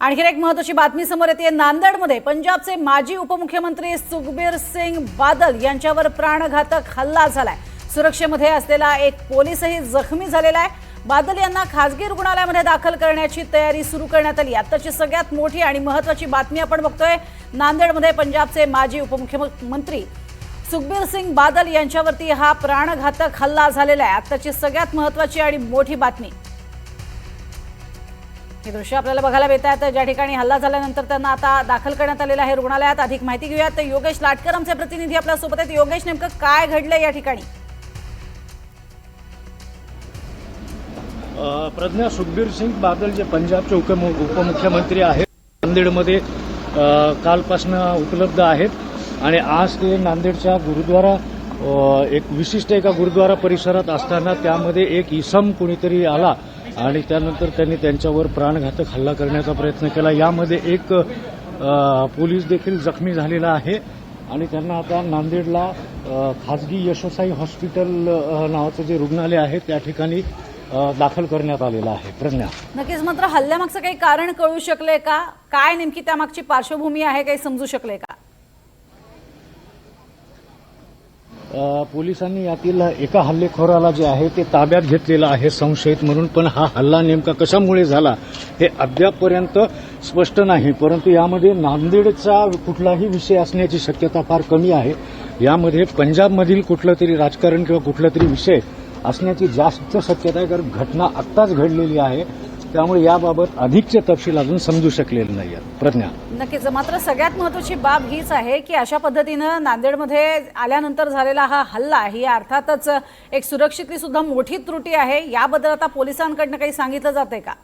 आणखी एक महत्त्वाची बातमी समोर येते। नांदेडमध्ये पंजाबचे माजी उपमुख्यमंत्री सुखबीर सिंग बादल यांच्यावर प्राणघातक हल्ला झालाय। सुरक्षेमध्ये असलेला एक पोलीसही जखमी झालेला आहे। बादल यांना खासगी रुग्णालयामध्ये दाखल करण्याची तयारी सुरू करण्यात आली। आताची सगळ्यात मोठी आणि महत्त्वाची बातमी आपण बघतोय। नांदेडमध्ये पंजाबचे माजी उपमुख्यमंत्री सुखबीर सिंग बादल यांच्यावरती हा प्राणघातक हल्ला झालेला आहे। आताची सगळ्यात महत्त्वाची आणि मोठी बातमी हे दृश्य आपल्याला बघायला मिळतात। ज्या ठिकाणी हल्ला झाल्यानंतर त्यांना आता दाखल करण्यात आलेलं आहे रुग्णालयात। अधिक माहिती घेऊयात योगेश लाटकर आमचे प्रतिनिधी आपल्या सोबत आहेत। योगेश, नेमकं काय घडलंय या ठिकाणी? प्रज्ञा, सुखबीर सिंग बादल जे पंजाबचे उपमुख्यमंत्री आहेत नांदेडमध्ये कालपासून उपलब्ध आहेत आणि आज ते नांदेडच्या गुरुद्वारा एक विशिष्ट एका गुरुद्वारा परिसरात असताना त्यामध्ये एक इसम कोणीतरी आला आणि त्यानंतर त्यांनी त्यांच्यावर प्राणघातक हल्ला करण्याचा प्रयत्न केला। यामध्ये एक पोलीस देखील जखमी झालेला आहे आणि त्यांना आता नांदेडला खाजगी यशोसाई हॉस्पिटल नावाचं जे रुग्णालय आहे त्या ठिकाणी दाखल करण्यात आलेला आहे। प्रज्ञा, नक्कीच, मात्र हल्ल्यामागचं काही कारण कळू शकले का? काय नेमकी त्यामागची पार्श्वभूमी आहे, काही समजू शकले का? पोलिसांनी यातील एका हल्लेखोराला जे आहे ते ताब्यात घेतलेलं आहे संशयित म्हणून, पण हा हल्ला नेमका कशामुळे झाला हे अद्यापपर्यंत स्पष्ट नाही। परंतु यामध्ये नांदेडचा कुठलाही विषय असण्याची शक्यता फार कमी आहे। यामध्ये पंजाबमधील कुठलं तरी राजकारण किंवा कुठला तरी विषय असण्याची जास्त शक्यता आहे, कारण घटना आत्ताच घडलेली आहे, त्यामुळे याबाबत अधिकचे तपशील अजून समजू शकलेले नाही आहेत। प्रज्ञा, नक्कीच, मात्र सगळ्यात महत्त्वाची बाब हीच आहे की अशा पद्धतीनं नांदेडमध्ये आल्यानंतर झालेला हा हल्ला ही अर्थातच एक सुरक्षेतली सुद्धा मोठी त्रुटी आहे। याबद्दल आता पोलिसांकडून काही सांगितलं जातंय का?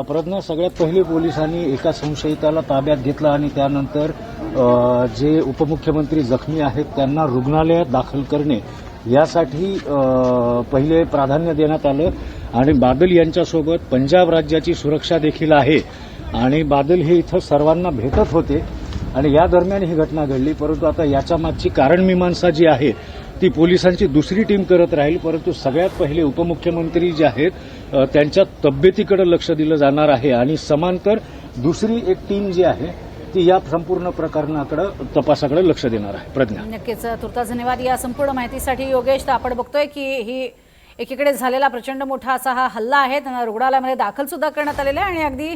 प्रज्ञा, सगळ्यात पहिले पोलिसांनी एका संशयिताला ताब्यात घेतला आणि त्यानंतर जे उपमुख्यमंत्री जखमी आहेत त्यांना रुग्णालयात दाखल करणे यासाठी पहिले प्राधान्य देण्यात आलं आणि बादल यांच्यासोबत पंजाब राज्याची सुरक्षा देखील आहे आणि बादल हे इथं सर्वांना भेटत होते आणि या दरम्यान ही घटना घडली। परंतु आता याच्या मागची कारणमीमांसा जी आहे ती पोलिसांची दुसरी टीम करत राहील, परंतु सगळ्यात पहिले उपमुख्यमंत्री जे आहेत त्यांच्या तब्येतीकडे लक्ष दिलं जाणार आहे आणि समांतर दुसरी एक टीम जी आहे ती या संपूर्ण प्रकरणाकडे तपासाकडे लक्ष देणार आहे। प्रज्ञा, नक्कीच, तुर्तास धन्यवाद या संपूर्ण माहितीसाठी योगेश। तर आपण बघतोय की ही एकीकडे झालेला प्रचंड मोठा असा हा हल्ला आहे, त्यांना रुग्णालयामध्ये दाखल सुद्धा करण्यात आलेला आहे आणि अगदी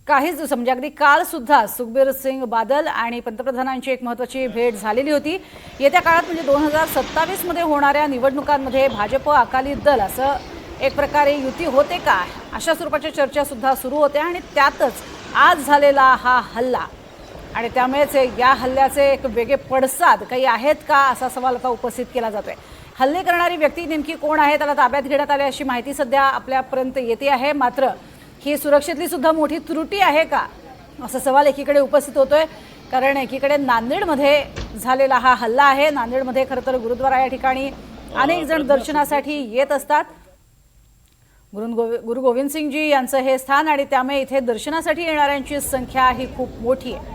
काहीच दिवस म्हणजे अगदी काल सुद्धा सुखबीर सिंग बादल आणि पंतप्रधानांची एक महत्त्वाची भेट झालेली होती। येत्या काळात म्हणजे 2027 मध्ये होणाऱ्या निवडणुकांमध्ये भाजप अकाली दल असं एक प्रकारे युती होते का, अशा स्वरूपाच्या चर्चा सुद्धा सुरू होत्या आणि त्यातच आज झालेला हा हल्ला आणि त्यामुळेच या हल्ल्याचे एक वेगळे पडसाद काही आहेत का असा सवाल आता उपस्थित केला जातोय। हल्ले करणारी व्यक्ती नेमकी कोण आहे, त्याला ताब्यात घेण्यात आले अशी माहिती सध्या आपल्यापर्यंत येते आहे। मात्र ही सुरक्षेतली सुद्धा मोठी त्रुटी आहे का असा सवाल एकीकडे उपस्थित होतोय, कारण एकीकडे नांदेडमध्ये झालेला हा हल्ला आहे। नांदेडमध्ये खरं तर गुरुद्वारा या ठिकाणी अनेक जण दर्शनासाठी येत असतात। गुरु गोविंद सिंग जी यांचं हे स्थान आणि त्यामुळे इथे दर्शनासाठी येणाऱ्यांची संख्या ही खूप मोठी आहे।